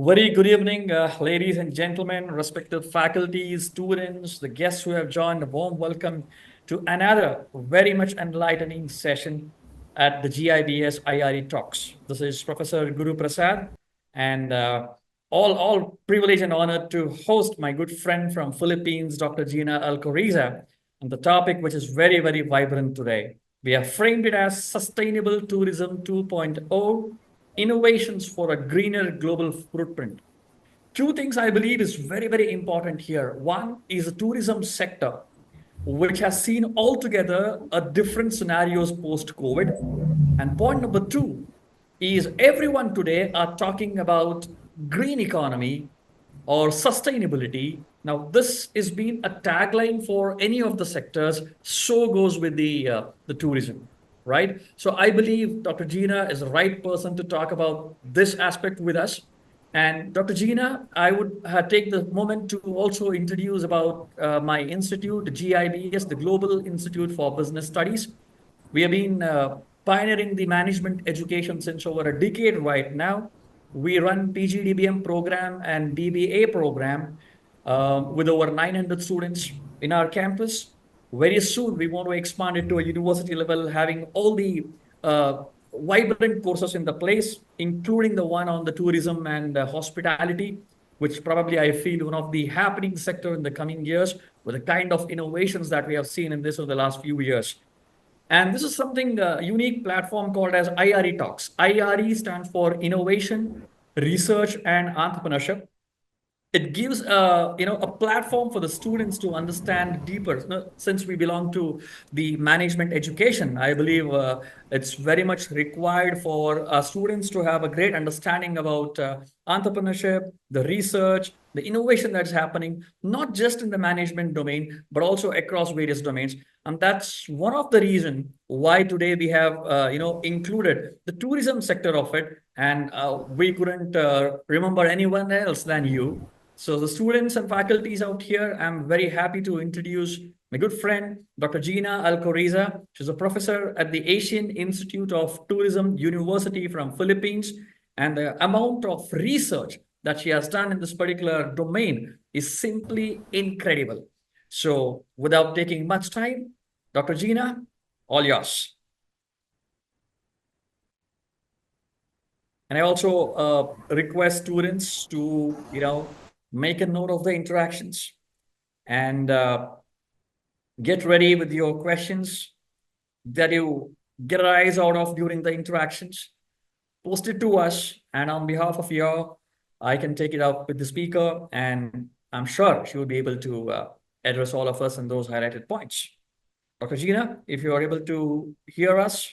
Very good evening, ladies and gentlemen, respected faculty, students, the guests who have joined. A warm welcome to another very much enlightening session at the GIBS IRE Talks. This is Professor Guru Prasad, and all privilege and honor to host my good friend from Philippines, Dr. Gina Alcoriza, on the topic which is very vibrant today. We have framed it as Sustainable Tourism 2.0, innovations for a greener global footprint. Two things I believe is very important here. One is the tourism sector, which has seen altogether a different scenarios post-COVID. And point number two is everyone today are talking about green economy or sustainability. Now, this has been a tagline for any of the sectors. So goes with the tourism, right? So I believe Dr. Gina is the right person to talk about this aspect with us. And Dr. Gina, I would take the moment to also introduce about my institute, the GIBS, the Global Institute for Business Studies. We have been pioneering the management education since over a decade right now. We run PGDM program and BBA program with over 900 students in our campus. Very soon, we want to expand it to a university level, having all the vibrant courses in the place, including the one on the tourism and hospitality, which probably I feel one of the happening sector in the coming years with the kind of innovations that we have seen in this over the last few years. And this is something unique platform called as IRE Talks. IRE stands for Innovation, Research, and Entrepreneurship. It gives a platform for the students to understand deeper. Since we belong to the management education, I believe it's very much required for students to have a great understanding about entrepreneurship, the research, the innovation that's happening, not just in the management domain, but also across various domains. And that's one of the reasons why today we have included the tourism sector of it. And we couldn't remember anyone else than you. So the students and faculties out here, I'm very happy to introduce my good friend, Dr. Gina Alcoriza. She's a professor at the Asian Institute of Tourism University from Philippines. And the amount of research that she has done in this particular domain is simply incredible. So without taking much time, Dr. Gina, all yours. And I also request students to, make a note of the interactions and get ready with your questions that you get a rise out of during the interactions. Post it to us, and on behalf of you, I can take it up with the speaker, and I'm sure she will be able to address all of us in those highlighted points. Dr. Gina, if you are able to hear us.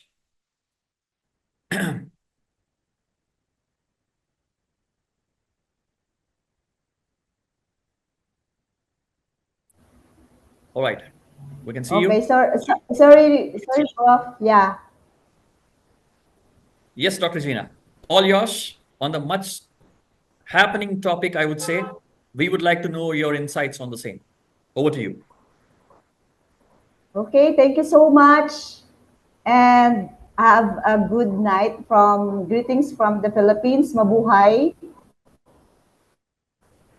All right, we can see you. Okay, sorry, Prof. Yeah. Yes, Dr. Gina, all yours on the much happening topic, I would say. We would like to know your insights on the same. Over to you. Okay, thank you so much. And have a good night greetings from the Philippines. Mabuhay.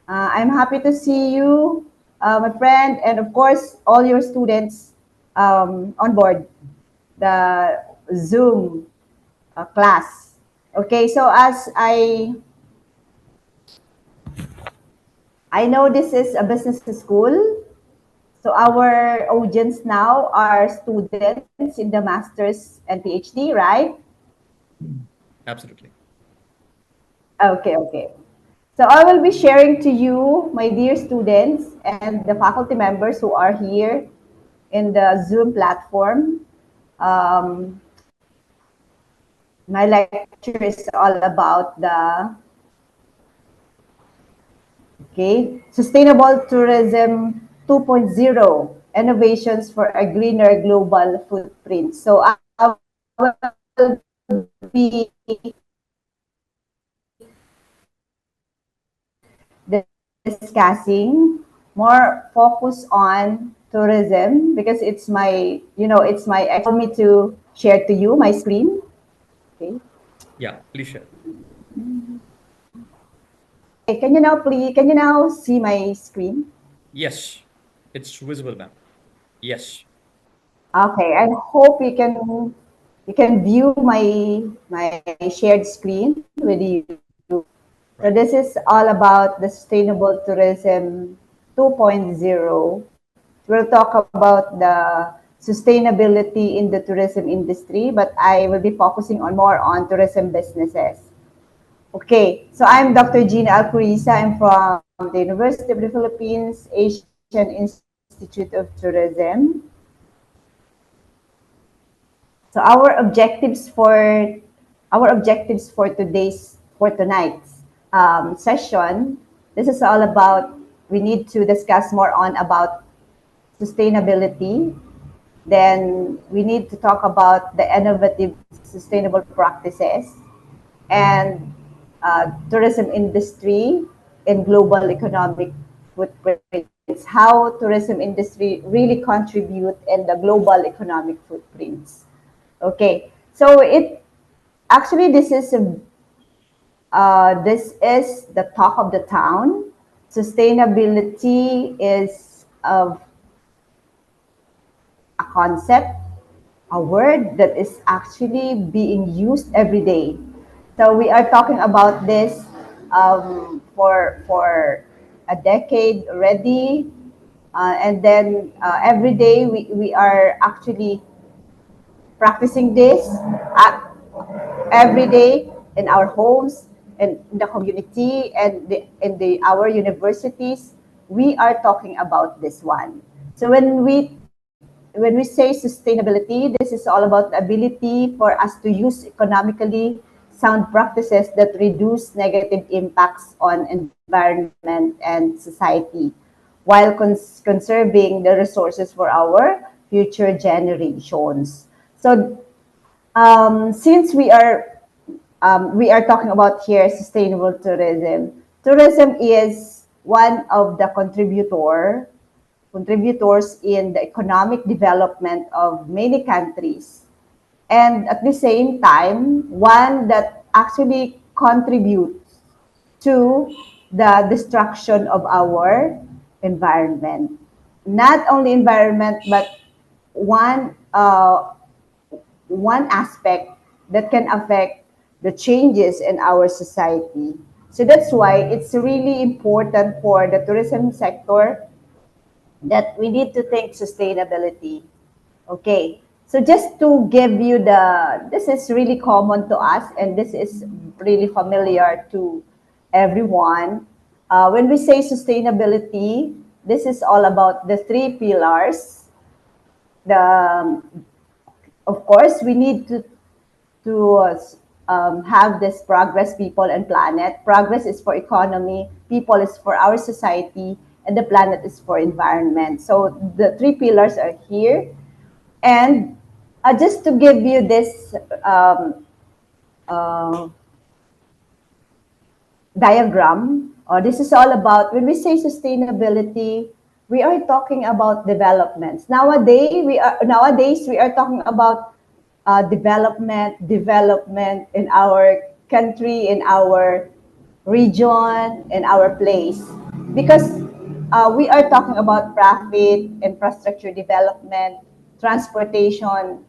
I'm happy to see you, my friend, and of course, all your students on board the Zoom class. Okay, so as I know this is a business school, so our audience now are students in the master's and PhD, right? Absolutely. Okay. So I will be sharing to you, my dear students and the faculty members who are here in the Zoom platform. My lecture is all about the Sustainable Tourism 2.0, Innovations for a Greener Global Footprint. So I will be discussing more focus on tourism because it's my, allow me to share to you my screen. Okay. Yeah, please share. can you now see my screen? Yes, it's visible, ma'am. Yes. Okay, I hope you can view my shared screen with you. So this is Right. all about the sustainable tourism 2.0. We'll talk about the sustainability in the tourism industry, but I will be focusing on more on tourism businesses. Okay, so I'm Dr. Gina Alcoriza. I'm from the University of the Philippines, Asian Institute of Tourism. So our objectives for tonight's session. This is all about, we need to discuss more on about sustainability. Then we need to talk about the innovative sustainable practices and tourism industry and global economic footprints. How tourism industry really contribute in the global economic footprints. Okay, so this is the talk of the town. Sustainability is a concept, a word that is actually being used every day. So we are talking about this for a decade already, and then every day we are actually practicing this every day in our homes and in the community and in the our universities. We are talking about this one. So when we say sustainability, this is all about the ability for us to use economically sound practices that reduce negative impacts on environment and society while conserving the resources for our future generations. So since we are talking about here sustainable tourism, tourism is one of the contributors in the economic development of many countries. And at the same time, one that actually contributes to the destruction of our environment. Not only environment, but one one aspect that can affect the changes in our society. So that's why it's really important for the tourism sector that we need to think sustainability. Okay, so just to give you this is really common to us and this is really familiar to everyone. When we say sustainability, this is all about the three pillars. The Of course, we need to have this progress, people and planet. Progress is for economy, people is for our society, and the planet is for environment. So the three pillars are here. And just to give you this uh, diagram, this is all about when we say sustainability, we are talking about developments. Nowadays we are talking about development in our country, in our region, in our place, because we are talking about profit, infrastructure development, transportation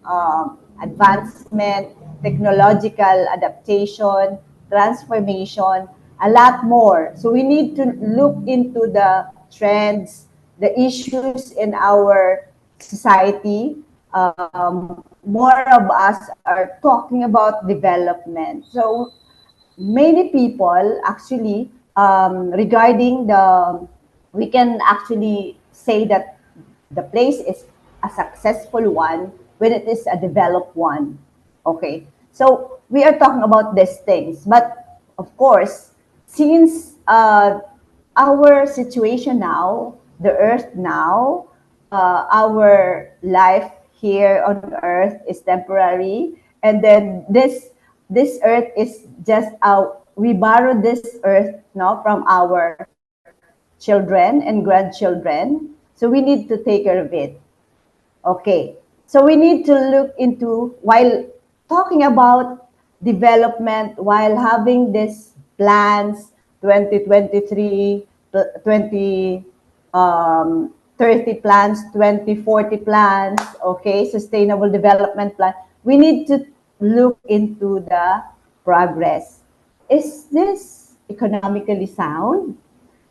advancement, technological adaptation, transformation, a lot more. So we need to look into the trends, the issues in our society. More of us are talking about development. So many people actually regarding we can actually say that the place is a successful one when it is a developed one. Okay, so we are talking about these things, but of course, since our situation now, the earth now, our life here on earth is temporary, and then this earth is just we borrow this earth now from our children and grandchildren, so we need to take care of it. Okay, so we need to look into, while talking about development, while having these plans, 2023, 20, 30 plans, 2040 plans, okay, sustainable development plan. We need to look into the progress. Is this economically sound?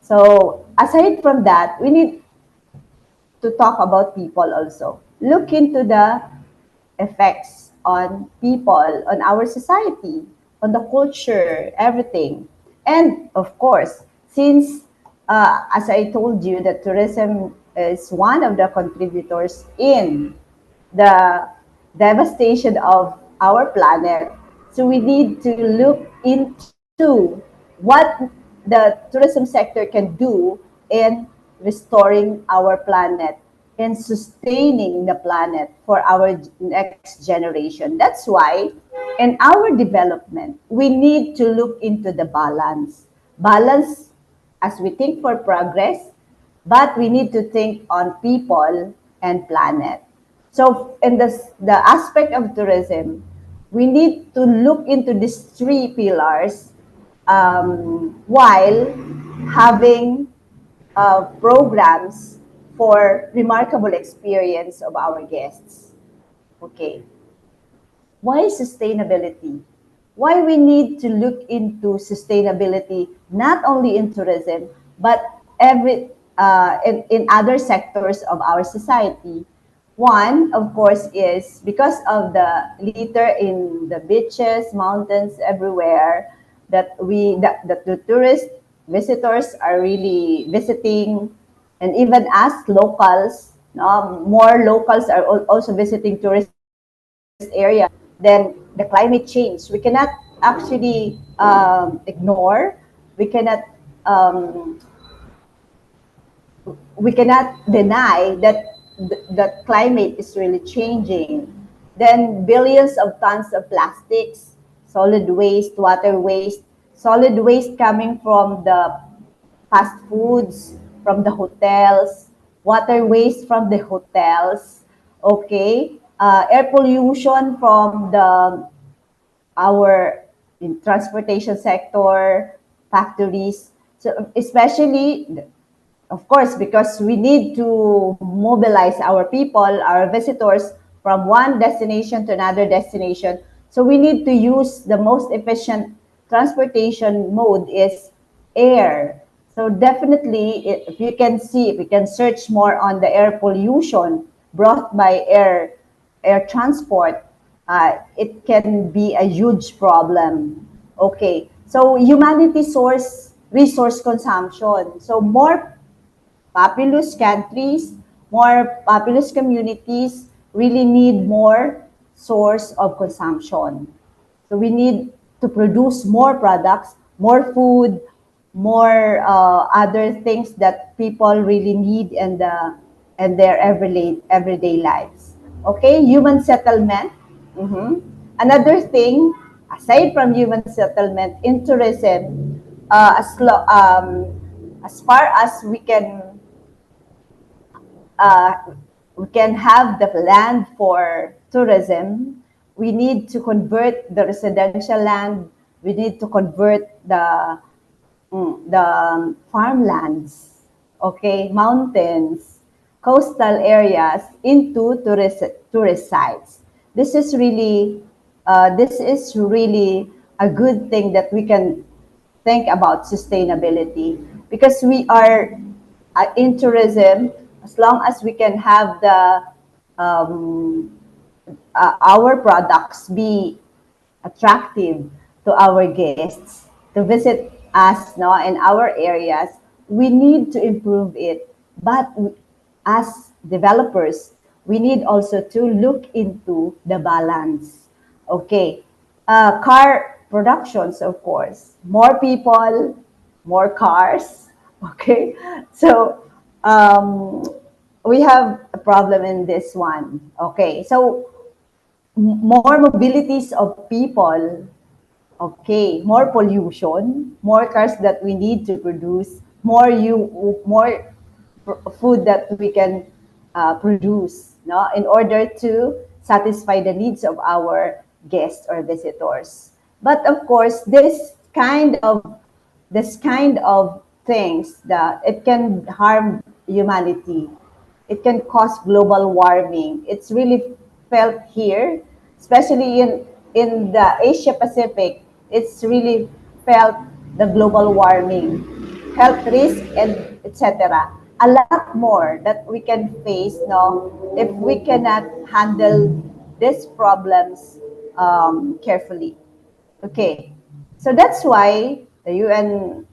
So aside from that, we need to talk about people also. Look into the effects on people, on our society, on the culture, everything. And of course, since, as I told you, that tourism is one of the contributors in the devastation of our planet. So we need to look into what the tourism sector can do in restoring our planet and sustaining the planet for our next generation. That's why in our development, we need to look into the balance. Balance as we think for progress, but we need to think on people and planet. So in the aspect of tourism, we need to look into these three pillars while having programs for remarkable experience of our guests. Okay, why sustainability? Why we need to look into sustainability not only in tourism but in other sectors of our society. One, of course, is because of the litter in the beaches, mountains, everywhere that the tourist visitors are really visiting, and even us locals, no, more locals are also visiting tourist area, then the climate change. We cannot actually ignore. We cannot um, we cannot deny that the climate is really changing. Then billions of tons of plastics, solid waste, water waste, solid waste coming from the fast foods, from the hotels, water waste from the hotels, okay, air pollution from the our in transportation sector, factories. So especially, of course, because we need to mobilize our people, our visitors from one destination to another destination. So we need to use the most efficient transportation mode is air. So definitely, if you can see, if you can search more on the air pollution brought by air transport, it can be a huge problem. Okay, so humanity source resource consumption. So more populous countries, more populous communities really need more source of consumption. So we need to produce more products, more food, more other things that people really need and their everyday lives. Okay, human settlement. Mhm. Another thing, aside from human settlement in tourism, as far as uh, we can have the land for tourism, we need to convert the residential land, we need to convert the farmlands, okay, mountains, coastal areas into tourist sites. This is really a good thing that we can think about sustainability because we are in tourism. As long as we can have the um, our products be attractive to our guests to visit us, no, in our areas, we need to improve it. But as developers, we need also to look into the balance. Okay, car productions, of course, more people, more cars. Okay, so um, we have a problem in this one. Okay, so more mobilities of people, okay, more pollution, more cars that we need to produce, more food that we can produce, no, in order to satisfy the needs of our guests or visitors. But of course, this kind of this kind of things that it can harm humanity. It can cause global warming. It's really felt here, especially in the Asia Pacific. It's really felt the global warming, health risk, and etc. A lot more that we can face now if we cannot handle these problems carefully. Okay, so that's why the UN,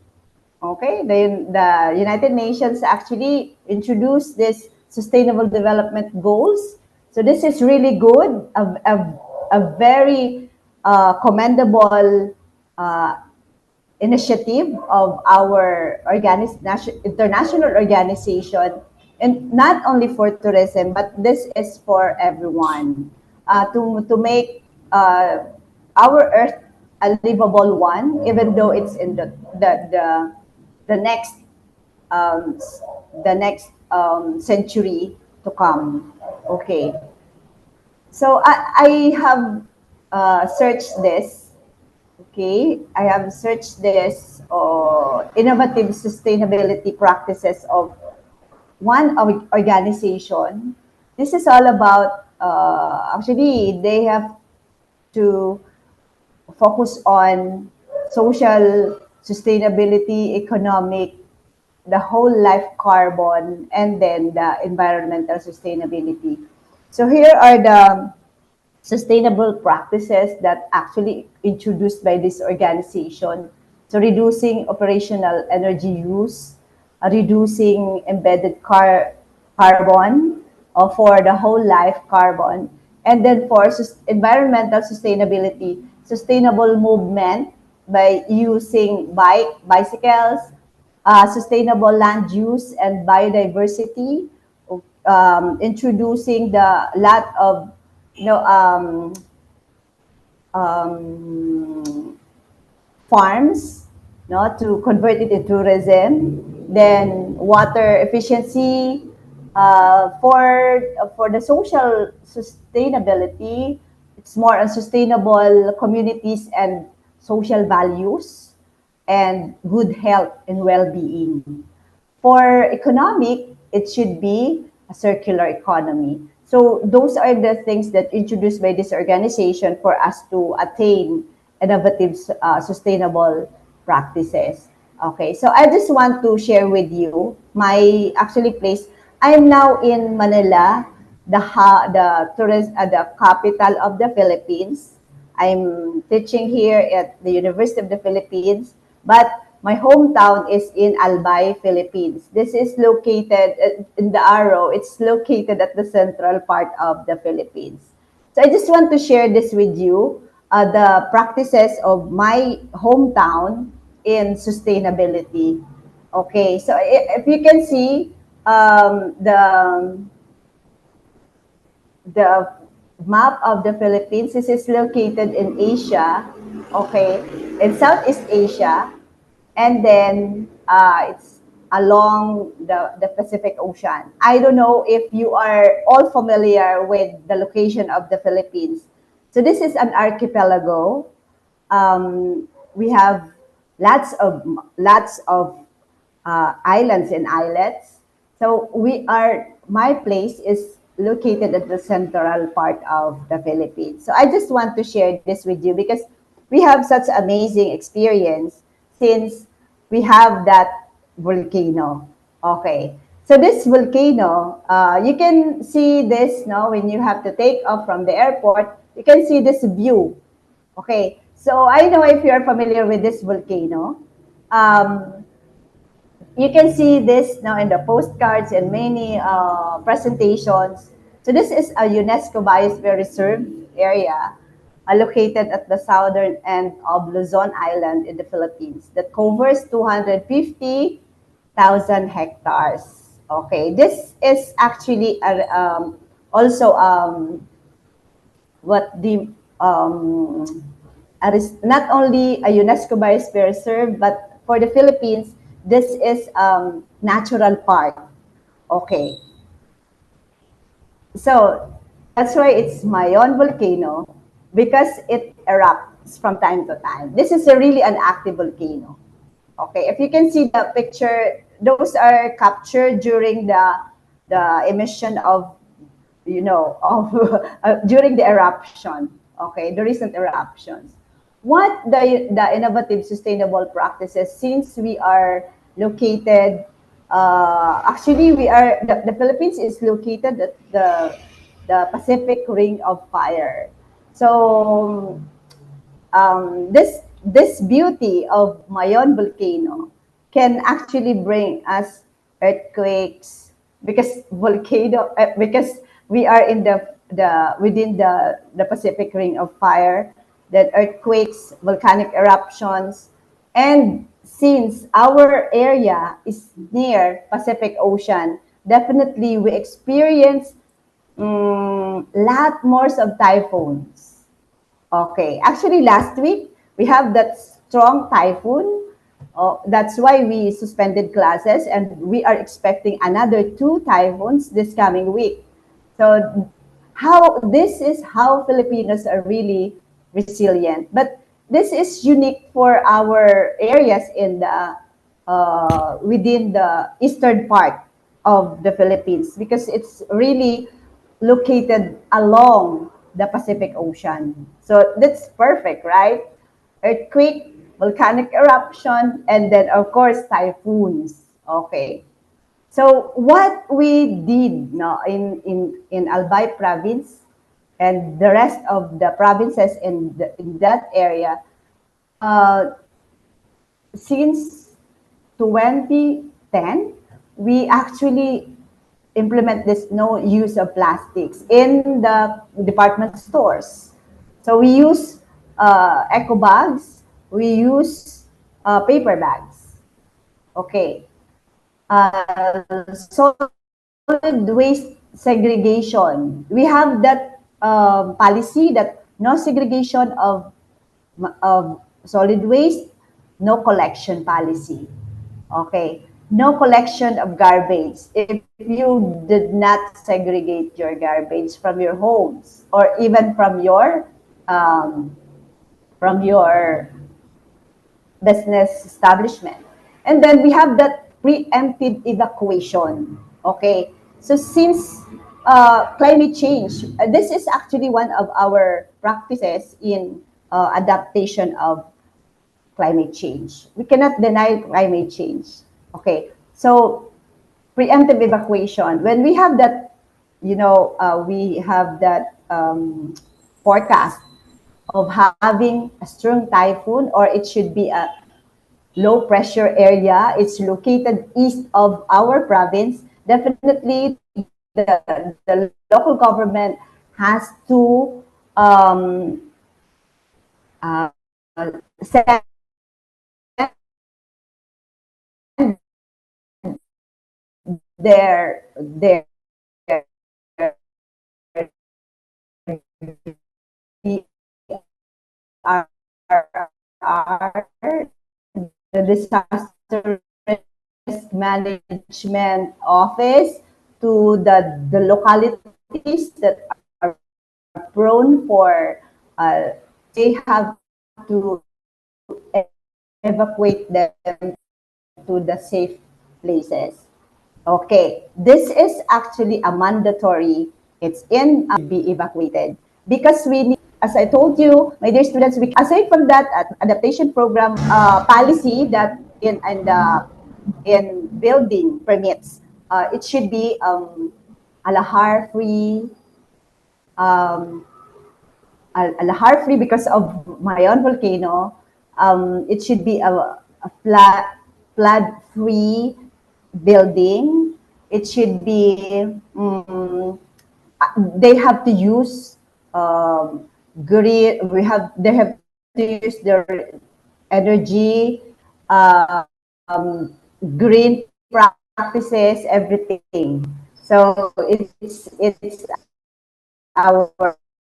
okay, the United Nations actually introduced this Sustainable Development Goals. So this is really good, a very commendable uh, initiative of our international organization, and not only for tourism, but this is for everyone, to make our earth a livable one, even though it's in the next um, century to come. Okay, so I have searched this. Okay, I have searched this innovative sustainability practices of one organization. This is all about, actually, they have to focus on social sustainability, economic, the whole life carbon, and then the environmental sustainability. So here are the sustainable practices that actually introduced by this organization. So reducing operational energy use, reducing embedded carbon, for the whole life carbon, and then for environmental sustainability, sustainable movement by using bicycles, sustainable land use and biodiversity, introducing the lot of, you know, um, farms, no, to convert it into tourism. Then water efficiency, for the social sustainability. It's more on sustainable communities and social values, and good health and well-being. For economic, it should be a circular economy. So those are the things that introduced by this organization for us to attain innovative, sustainable practices. Okay, so I just want to share with you my actually place. I'm now in Manila, the capital of the Philippines. I'm teaching here at the University of the Philippines, but my hometown is in Albay, Philippines. This is located in the arrow. It's located at the central part of the Philippines. So I just want to share this with you, the practices of my hometown in sustainability. Okay, so if you can see, the map of the Philippines, this is located in Asia, okay, in Southeast Asia, and then it's along the Pacific Ocean. I don't know if you are all familiar with the location of the Philippines. So this is an archipelago. We have lots of islands and islets. So my place is located at the central part of the Philippines. So I just want to share this with you because we have such amazing experience since we have that volcano. Okay. So this volcano, you can see this now when you have to take off from the airport, you can see this view. Okay. So I know if you're familiar with this volcano. Um, you can see this now in the postcards and many presentations. So this is a UNESCO Biosphere Reserve area, located at the southern end of Luzon Island in the Philippines that covers 250,000 hectares. Okay, this is actually also what the not only a UNESCO Biosphere Reserve, but for the Philippines, this is natural park. Okay, so that's why it's Mayon volcano, because it erupts from time to time. This is a really an active volcano. Okay, if you can see the picture, those are captured during the emission of, of during the eruption. Okay, the recent eruptions. What the innovative sustainable practices, since we are located, actually we are the Philippines is located at the Pacific Ring of Fire. So this beauty of Mayon volcano can actually bring us earthquakes because because we are in the within the Pacific Ring of Fire, then earthquakes, volcanic eruptions, and since our area is near Pacific Ocean, definitely we experience lot more of typhoons. Okay. Actually, last week, we have that strong typhoon. That's why we suspended classes, and we are expecting another two typhoons this coming week. So, how this is how Filipinos are really resilient. But this is unique for our areas in the within the eastern part of the Philippines because it's really located along the Pacific Ocean. So that's perfect, right? Earthquake, volcanic eruption, and then of course typhoons. Okay. So what we did no, in Albay province and the rest of the provinces in that area, uh, since 2010, we actually implement this no use of plastics in the department stores. So we use eco bags, we use paper bags. Okay. Solid waste segregation. We have that policy that no segregation of solid waste, no collection policy. Okay. No collection of garbage. If you did not segregate your garbage from your homes or even um, from your business establishment. And then we have that preemptive evacuation. Okay. So since climate change, this is actually one of our practices in adaptation of climate change. We cannot deny climate change. Okay. So preemptive evacuation, when we have that, we have that forecast of having a strong typhoon, or it should be a low pressure area. It's located east of our province. Definitely, the local government has to uh, send their DRR, the disaster risk management office, to the localities that are prone for they have to evacuate them to the safe places. Okay, this is actually a mandatory. It's in be evacuated because we need, as I told you, my dear students, we aside from that adaptation program policy that in building permits, it should be alahar free, um, alahar free because of Mayon volcano. It should be a flood free building. It should be they have to use green. They have to use their energy, green practices, everything. So it's our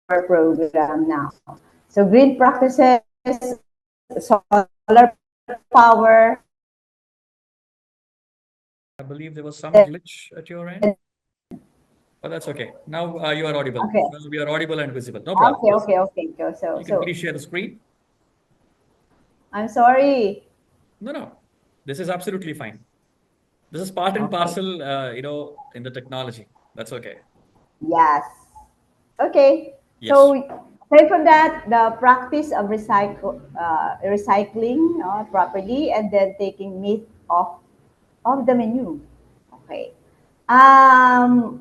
program now. So green practices, solar power, I believe there was some glitch at your end, but that's okay. Now you are audible. okay. Now we are audible and visible. No problem. Okay. So, You can so please share the screen. I'm sorry. No, no. This is absolutely fine. This is part and Okay. parcel, in the technology. That's okay. Yes. Okay. Yes. So aside from that, the practice of recycling properly and then taking meat off of the menu. Okay.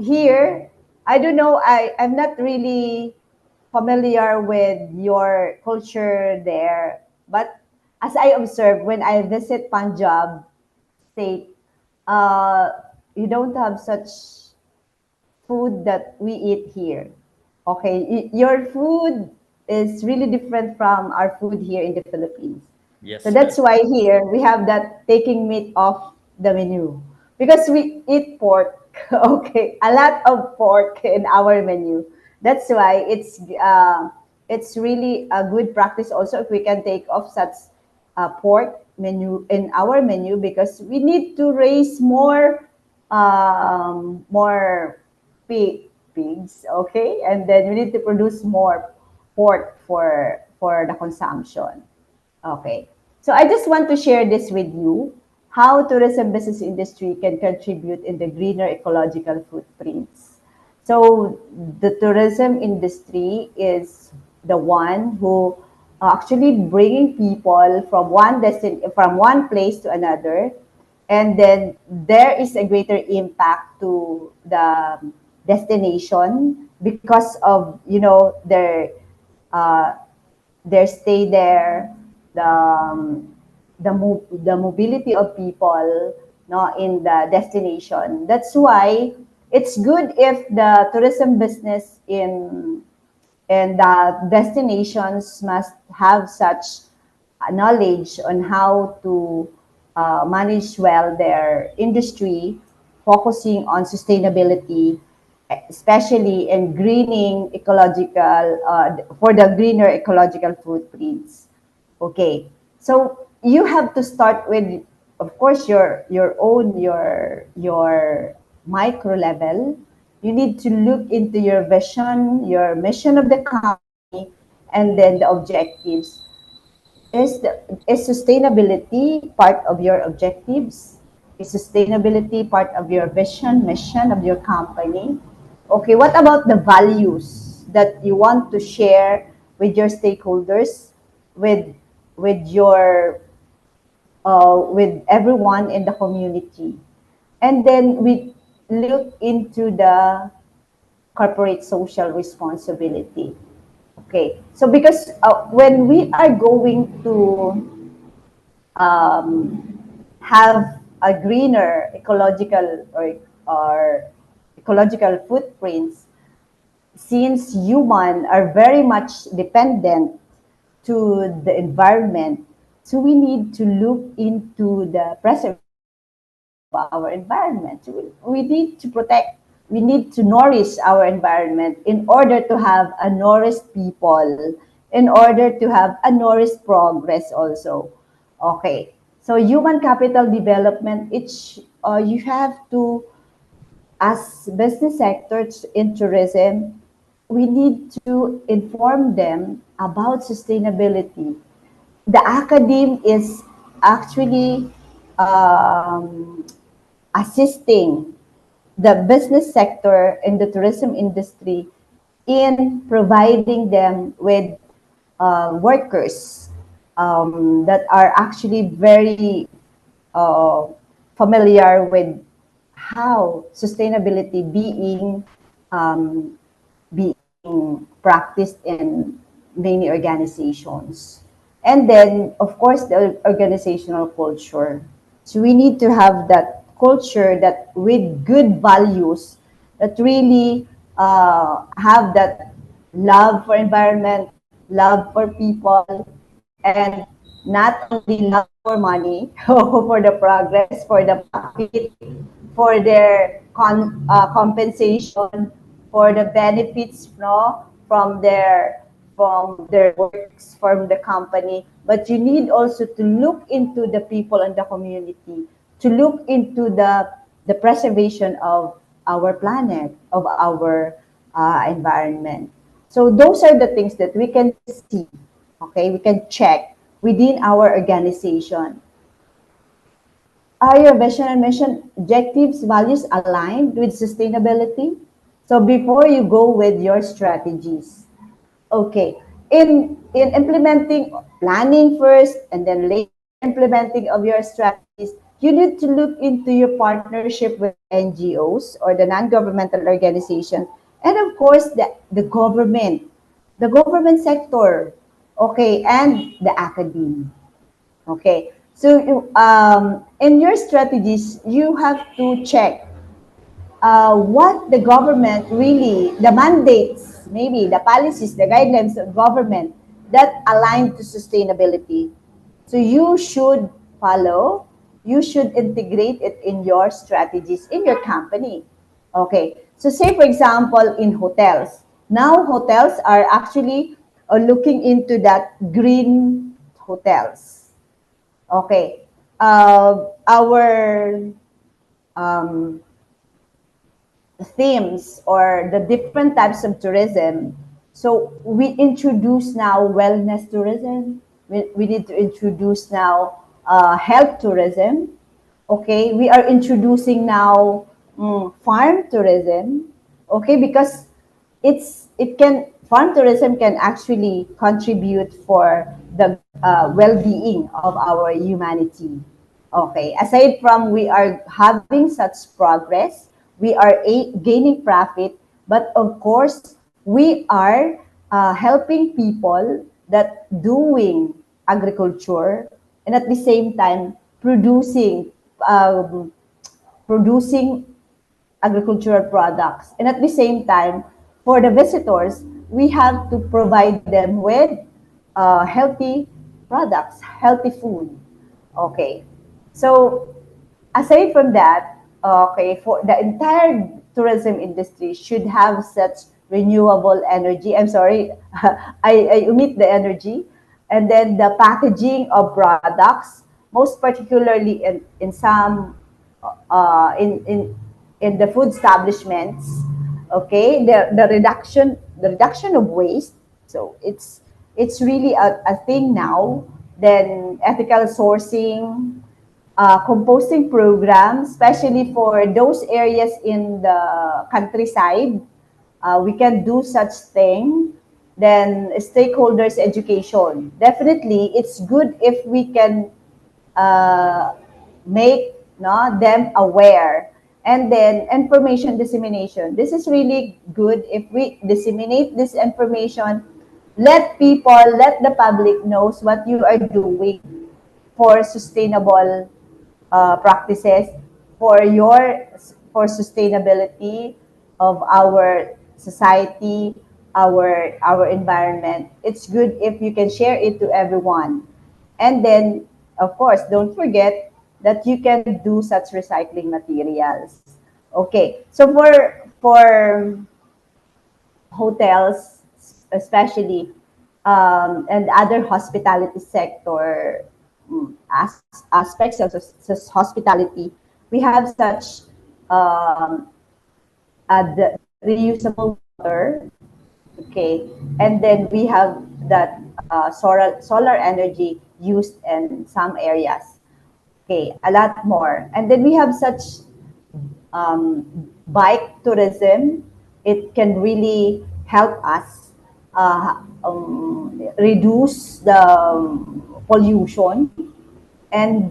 Here, I don't know. I'm not really familiar with your culture there, but as I observe when I visit Punjab state, uh, you don't have such food that we eat here. Okay, your food is really different from our food here in the Philippines. So Yes. that's why here we have that taking meat off the menu because we eat pork. Okay, a lot of pork in our menu. That's why it's really a good practice also if we can take off such pork menu in our menu because we need to raise more pigs, okay, and then we need to produce more pork for the consumption. Okay. So I just want to share this with you how tourism business industry can contribute in the greener ecological footprints. So the tourism industry is the one who actually bringing people from one place to another, and then there is a greater impact to the destination because of uh, their stay there, the mobility of people no in the destination. That's why it's good if the tourism business in and the destinations must have such knowledge on how to manage well their industry, focusing on sustainability, especially in greening ecological for the greener ecological footprints. Okay, so you have to start with, of course, your micro level. You need to look into your vision, your mission of the company, and then the objectives. Is sustainability part of your objectives? Is sustainability part of your vision, mission of your company? Okay, what about the values that you want to share with your stakeholders, with with everyone in the community? And then we look into the corporate social responsibility. Okay, so because when we are going to have a greener ecological or ecological footprints, since human are very much dependent to the environment, so we need to look into the preservation of our environment. We need to protect, we need to nourish our environment in order to have a nourished people, in order to have a nourished progress also. Okay, so human capital development, you have to, as business sectors in tourism, we need to inform them about sustainability. The academe is actually um, assisting the business sector in the tourism industry in providing them with workers that are actually very uh, familiar with how sustainability um, being practiced in many organizations. And then, of course, the organizational culture. So we need to have that culture that with good values that really have that love for environment, love for people, and not only love for money, for the progress, for the profit, for their compensation, for the benefits, no, from their works, from the company. But you need also to look into the people and the community, to look into the preservation of our planet, of our environment. So those are the things that we can see, okay, we can check within our organization. Are your vision and mission objectives, values aligned with sustainability? So before you go with your strategies, okay, in implementing planning first and then later implementing of your strategies, you need to look into your partnership with NGOs or the non-governmental organizations, and of course the government sector, okay, and the academe. Okay, so in your strategies, you have to check what the government really, the mandates, maybe the policies, the guidelines of government that align to sustainability. So you should follow, you should integrate it in your strategies in your company. Okay, so say for example in hotels, now hotels are actually looking into that green hotels. Okay, our um, themes or the different types of tourism. So we introduce now wellness tourism. We need to introduce now health tourism. Okay, we are introducing now farm tourism. Okay, because it can farm tourism can actually contribute for the well-being of our humanity. Okay, aside from we are having such progress, we are gaining profit, but of course we are helping people that doing agriculture and at the same time um, producing agricultural products. And at the same time, for the visitors, we have to provide them with healthy products, healthy food. Okay. So aside from that, okay, for the entire tourism industry should have such renewable energy. I'm sorry, I omit the energy. And then the packaging of products, most particularly in some uh, in, in in the food establishments, okay, the reduction of waste. So it's really a thing now. Then ethical sourcing, composting program, especially for those areas in the countryside. We can do such thing. Then stakeholders education. Definitely, it's good if we can uh, make no, them aware. And then information dissemination. This is really good if we disseminate this information. Let people, let the public knows what you are doing for sustainable practices for your for sustainability of our society, our environment. It's good if you can share it to everyone. And then, of course, don't forget that you can do such recycling materials. Okay, so for hotels, especially, and other hospitality sector aspects of hospitality, we have such the reusable water, okay, and then we have that solar energy used in some areas, okay, a lot more. And then we have such bike tourism. It can really help us reduce the pollution. And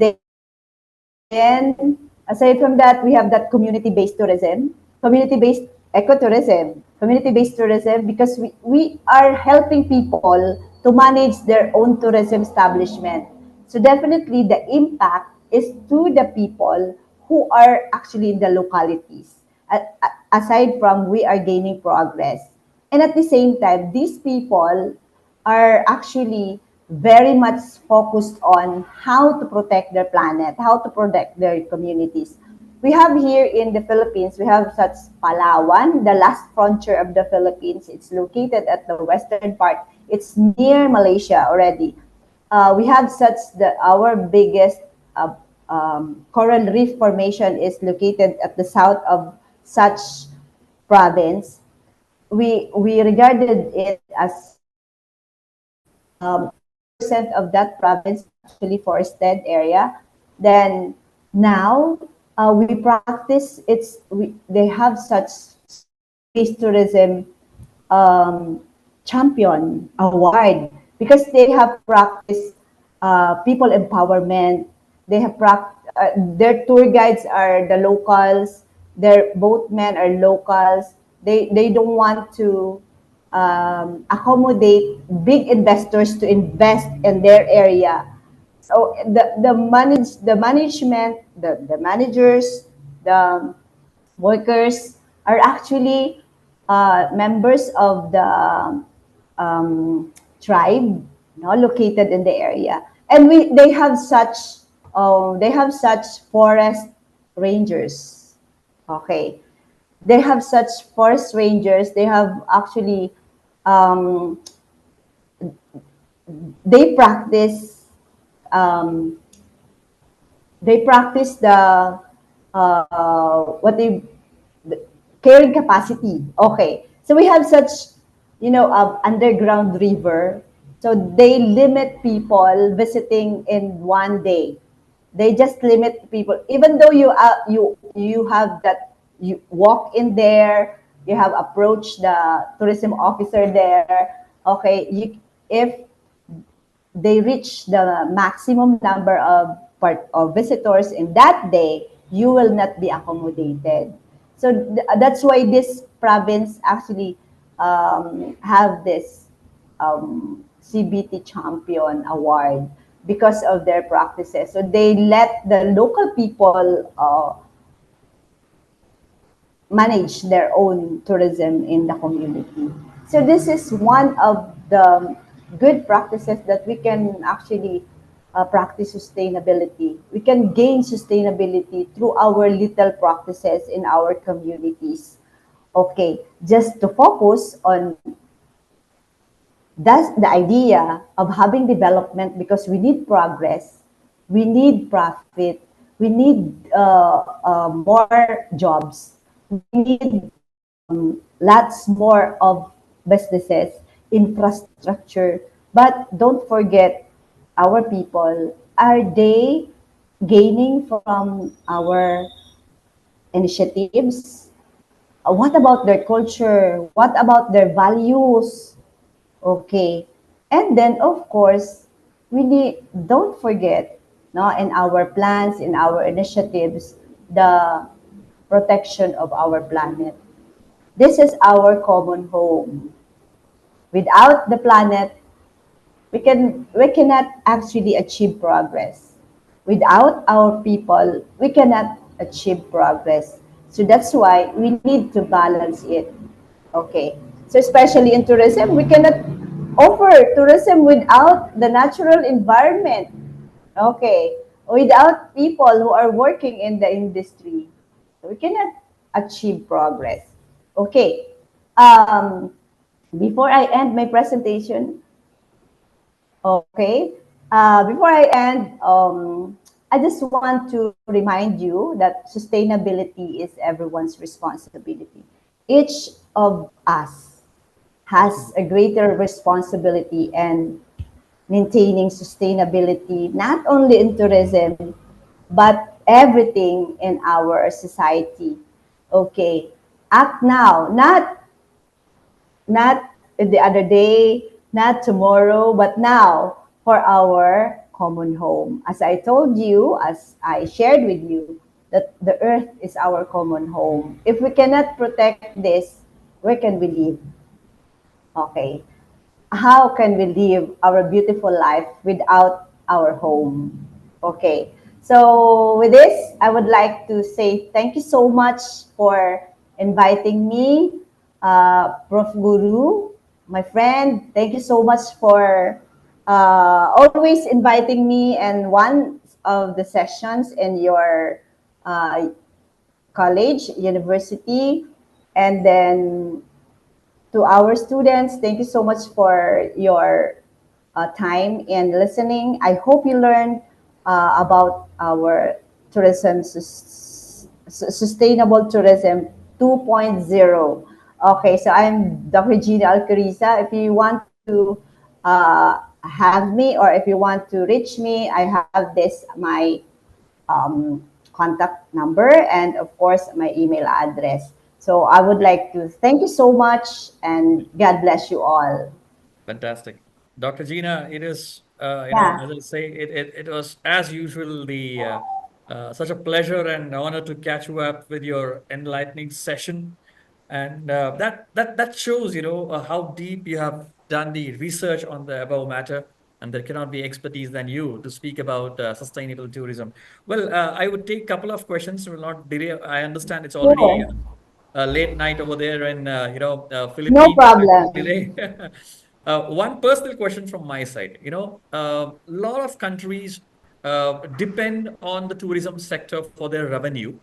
then, aside from that, we have that community-based tourism, community-based ecotourism, community-based tourism, because we are helping people to manage their own tourism establishment. So definitely the impact is to the people who are actually in the localities. Aside from we are gaining progress. And at the same time, these people are actually very much focused on how to protect their planet, how to protect their communities. We have here in the Philippines, we have such Palawan, the last frontier of the Philippines. It's located at the western part. It's near Malaysia already. We have such our biggest coral reef formation is located at the south of such province. We regarded it as 80% of that province actually forested area. Then Now we practice. They have such space tourism champion award because they have practiced people empowerment. They have their tour guides are the locals. Their boatmen are locals. They don't want to accommodate big investors to invest in their area. So the management, the managers, the workers are actually members of the tribe, no, located in the area, and they have such forest rangers. Okay, they have such forest rangers. They have actually um, they practice um, they practice what they the carrying capacity. Okay, so we have such underground river. So they limit people visiting in one day. They just limit people, even though you have that you walk in there, you have approached the tourism officer there. Okay, you if they reach the maximum number of visitors in that day, you will not be accommodated. So that's why this province actually have this CBT champion award because of their practices. So they let the local people manage their own tourism in the community. So this is one of the good practices that we can actually practice sustainability. We can gain sustainability through our little practices in our communities. Okay, just to focus on that's the idea of having development because we need progress, we need profit, we need more jobs, we need lots more of businesses, infrastructure. But don't forget, our people, are they gaining from our initiatives? What about their culture? What about their values? Okay. And then, of course, don't forget, no, in our plans, in our initiatives, the protection of our planet. This is our common home. Without the planet, we cannot actually achieve progress. Without our people, we cannot achieve progress. So that's why we need to balance it. Okay. So especially in tourism, we cannot offer tourism without the natural environment. Okay. Without people who are working in the industry, we cannot achieve progress. Okay. Um, Before I end my presentation, okay, before I end, I just want to remind you that sustainability is everyone's responsibility. Each of us has a greater responsibility in maintaining sustainability, not only in tourism, but everything in our society. Okay, act now, not the other day, not tomorrow, but now for our common home. As I told you, as I shared with you, that the earth is our common home. If we cannot protect this, where can we live? Okay. How can we live our beautiful life without our home? Okay. So with this, I would like to say thank you so much for inviting me, Prof. Guru, my friend. Thank you so much for always inviting me and one of the sessions in your uh, college, university, and then to our students, thank you so much for your time and listening. I hope you learned about our sustainable tourism 2.0. Okay, so I'm Dr. Gina Alcoriza. If you want to have me or if you want to reach me, I have this, my contact number, and of course, my email address. So I would like to thank you so much, and God bless you all. Fantastic. Dr. Gina, it is, Yeah. as I say, it was as usual, such a pleasure and honor to catch you up with your enlightening session. And that shows, how deep you have done the research on the above matter. And there cannot be expertise than you to speak about sustainable tourism. Well, I would take a couple of questions. Will not delay. I understand it's already Sure. late night over there in No Philippines. I won't problem. delay. One personal question from my side. A lot of countries depend on the tourism sector for their revenue,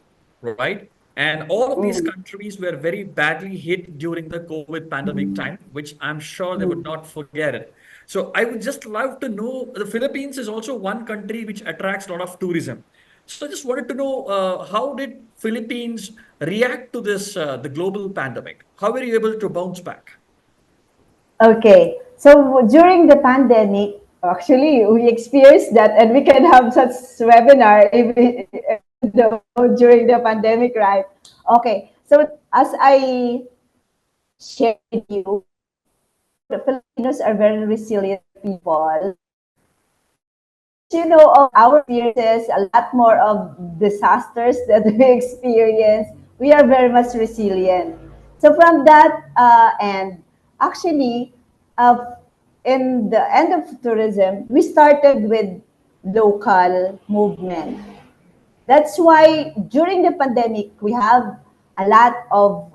right? And all of these Mm, countries were very badly hit during the COVID pandemic time, which I'm sure they would mm. not forget it. So I would just love to know, the Philippines is also one country which attracts a lot of tourism. So I just wanted to know, how did Philippines react to this the global pandemic? How were you able to bounce back? Okay. So during the pandemic, actually, we experienced that, and we can have such webinar even though during the pandemic, right? Okay. So as I shared with you, the Filipinos are very resilient people. Since you know of our experiences, a lot more of disasters that we experience, we are very much resilient. So from that end, actually, uh, in the end of tourism, we started with local movement. That's why during the pandemic, we have a lot of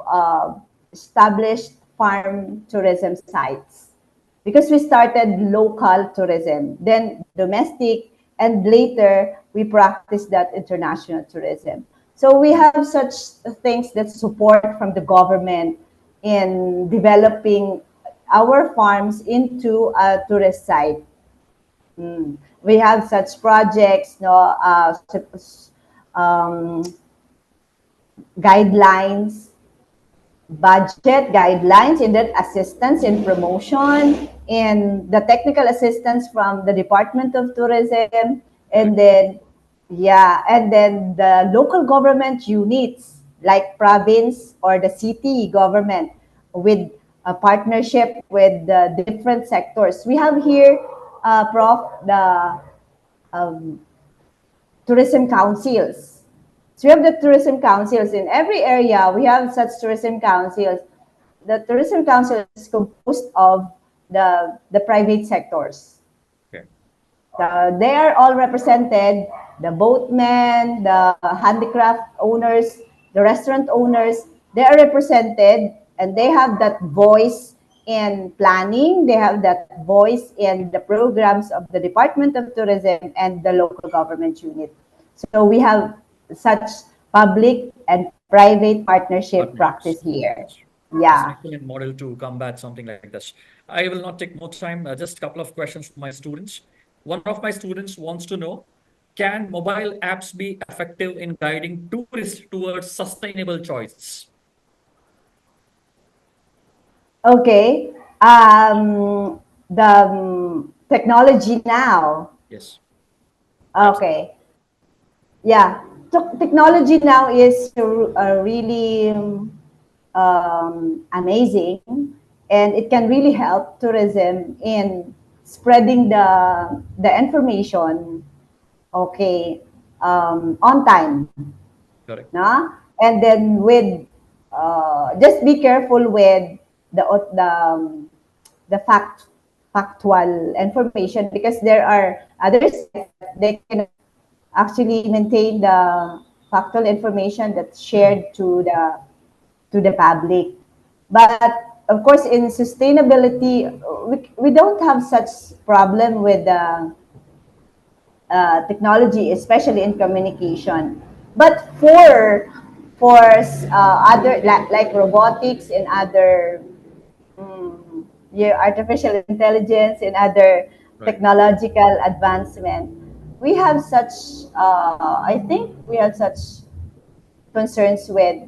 established farm tourism sites because we started local tourism, then domestic, and later we practiced that international tourism. So we have such things that support from the government in developing our farms into a tourist site. We have such projects, no, um, guidelines, budget guidelines, and then assistance in promotion, and the technical assistance from the Department of Tourism, and Correct. then yeah, and then the local government units like province or the city government with a partnership with the different sectors. We have here, Prof, the um, tourism councils. So we have the tourism councils in every area. We have such tourism councils. The tourism council is composed of the private sectors. Okay. They are all represented, the boatmen, the handicraft owners, the restaurant owners, they are represented, and they have that voice in planning, they have that voice in the programs of the Department of Tourism and the local government unit. So we have such public and private partnership practice Partnerships. here. Yes. That's an Yeah. excellent model to combat something like this. I will not take more time. Just a couple of questions from my students. One of my students wants to know, can mobile apps be effective in guiding tourists towards sustainable choices? Okay. The technology now. Yes, absolutely. Okay. Yeah. Technology now is really amazing, and it can really help tourism in spreading the information. Okay. On time. Correct. No? And then with just be careful with the the um, the factual information, because there are other sites that they can actually maintain the factual information that's Mhm. shared to the public. But of course, in sustainability, we don't have such problem with technology, especially in communication. But for other like robotics and other yeah, artificial intelligence and other Right. technological advancement, we have such I think we have such concerns with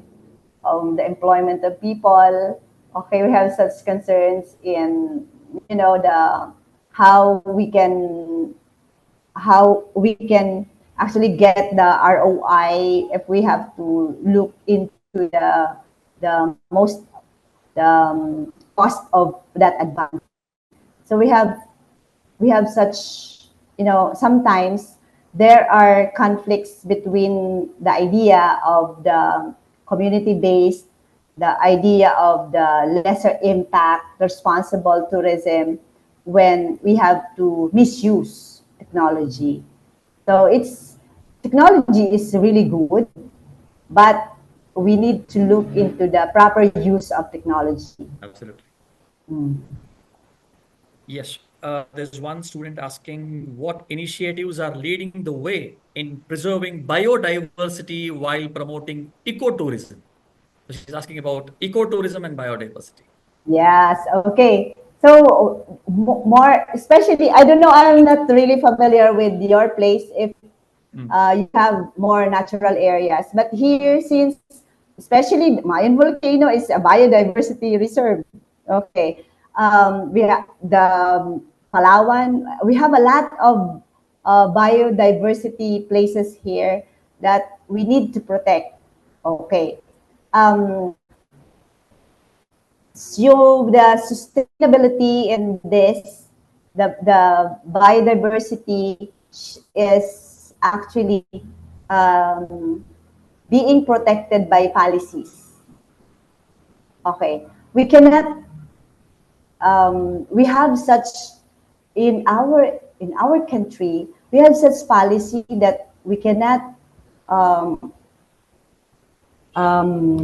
the employment of people. Okay, we have such concerns in the how we can actually get the ROI if we have to look into the most the cost of that advancement. So we have such, sometimes there are conflicts between the idea of the community based, the idea of the lesser impact responsible tourism, when we have to misuse technology. So it's technology is really good, but we need to look into the proper use of technology. Absolutely. Mm. Yes. There's one student asking what initiatives are leading the way in preserving biodiversity while promoting ecotourism. So she's asking about ecotourism and biodiversity. Yes, okay. So more, especially, I don't know, I'm not really familiar with your place if Mm. you have more natural areas. But here, since especially Mayan volcano is a biodiversity reserve, okay, we have the Palawan, we have a lot of biodiversity places here that we need to protect. Okay. Um, so the sustainability in this, the biodiversity is actually um, being protected by policies. Okay, we cannot. We have such in our country. We have such policy that we cannot um,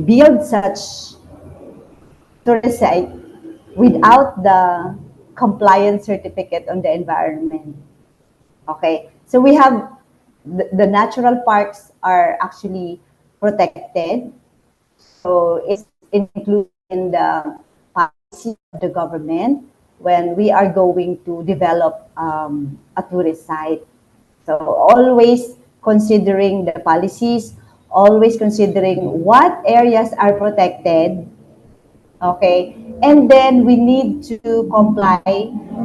build such tourist site without the compliance certificate on the environment. Okay, so we have the natural parks are actually protected. So it's included in the policy of the government when we are going to develop a tourist site. So always considering the policies, always considering what areas are protected. Okay, and then we need to comply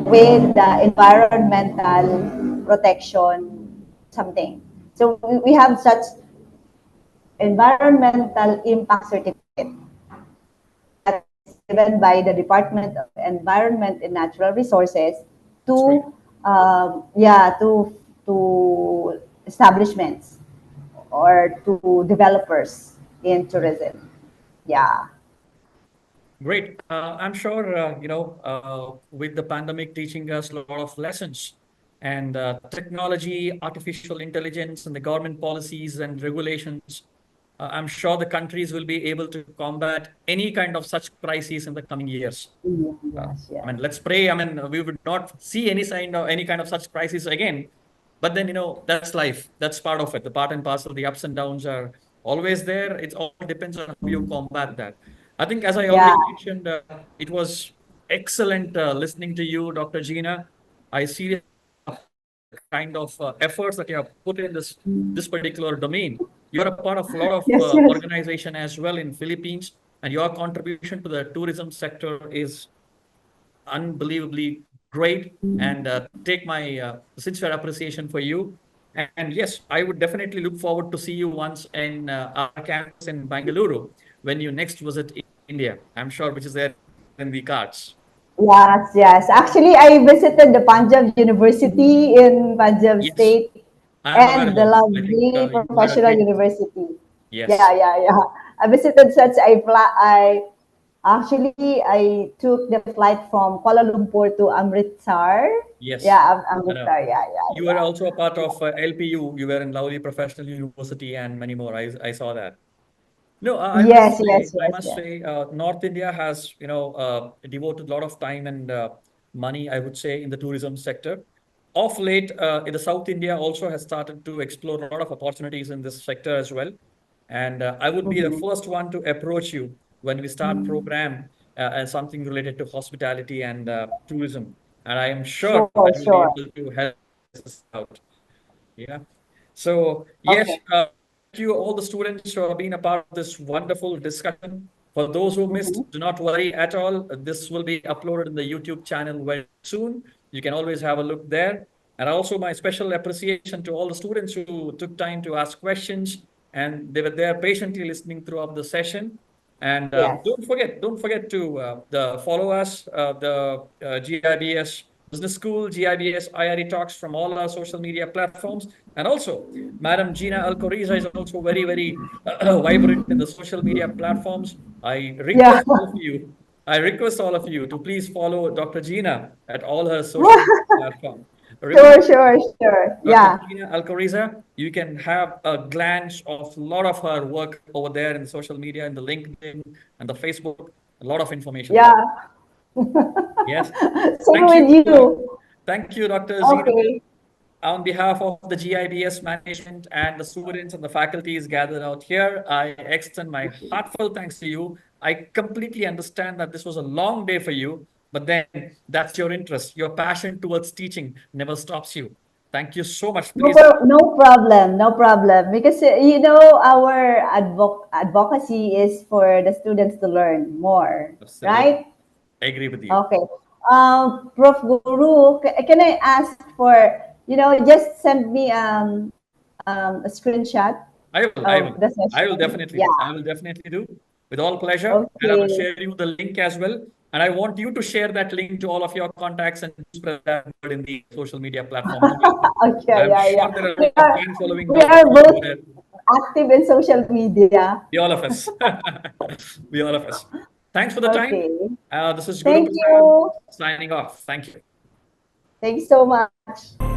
with the environmental protection something. So we have such environmental impact certificate that is given by the Department of Environment and Natural Resources That's great. to to establishments or to developers in tourism. Yeah. Great. I'm sure, with the pandemic teaching us a lot of lessons and technology, artificial intelligence, and the government policies and regulations, I'm sure the countries will be able to combat any kind of such crises in the coming years. Yes, I yes. mean, let's pray. I mean, we would not see any kind of such crisis again. But then, that's life. That's part of it. The part and parcel, the ups and downs are always there. It all depends on how you combat that. I think, as I Yeah. already mentioned, it was excellent listening to you, Dr. Gina. I seriously appreciate the kind of efforts that you have put in this particular domain. You're a part of a lot of Yes, yes. organization as well in Philippines, and your contribution to the tourism sector is unbelievably great, and take my sincere appreciation for you. And yes, I would definitely look forward to see you once in our campus in Bangalore when you next visit India. I'm sure, which is there in the cards. Yes, yes. Actually, I visited the Punjab University in Punjab Yes, State I'm aware and the about it. I think lovely you had a professional great. university. Yeah, Yes, yeah, yeah. I visited such I took the flight from Kuala Lumpur to Amritsar. yes. Yeah, I know. Amritsar. Yeah, yeah, You were yeah. also a part of LPU. You were in Lovely Professional University and many more. I saw that. No, Yes, yes, I yes, must yes. say, North India has, devoted a lot of time and money, I would say, in the tourism sector. Of late, in the South India also has started to explore a lot of opportunities in this sector as well. And I would be the Mhm. first one to approach you when we start program and something related to hospitality and tourism. And I am sure Sure, that you'll be sure. able to help us out. Yeah. So, yes, Okay. thank you all the students who have been a part of this wonderful discussion. For those who missed, Mhm. do not worry at all. This will be uploaded in the YouTube channel very soon. You can always have a look there. And also my special appreciation to all the students who took time to ask questions and they were there patiently listening throughout the session. And Yes. don't forget to follow us, the GIBS Business School, GIBS IRE Talks from all our social media platforms. And also, Madam Gina Alcoriza is also very, very vibrant in the social media platforms. I Yeah. request all of you, I request all of you to please follow Dr. Gina at all her social media platforms. Remember, Sure. Dr. Yeah. Gina Alcoriza, you can have a glance of a lot of her work over there in social media, in the LinkedIn and the Facebook, a lot of information there. Yeah. Yes. Same Thank with you. you. Thank you, Dr. Zina. Okay. On behalf of the GIBS management and the students and the faculties gathered out here, I extend my heartfelt thanks to you. I completely understand that this was a long day for you, but then that's your interest. Your passion towards teaching never stops you. Thank you so much. No, Please. no problem, no problem. Because our advocacy is for the students to learn more, Absolutely. right? I agree with you. Okay. Prof. Guru, can I ask for, just send me a screenshot I will, I of will. the I will session? definitely do. Yeah. I will definitely do with all pleasure. And I will Okay. share you the link as well. And I want you to share that link to all of your contacts and spread that word in the social media platforms as well. Okay. I'm Yeah. sure there are a We lot of are fan following we Dr. are Gina over both there. active in social media. We all of us. We all of us. Thanks for the time. Okay. This is Guru Thank Prasad you. signing off. Thank you. Thanks so much.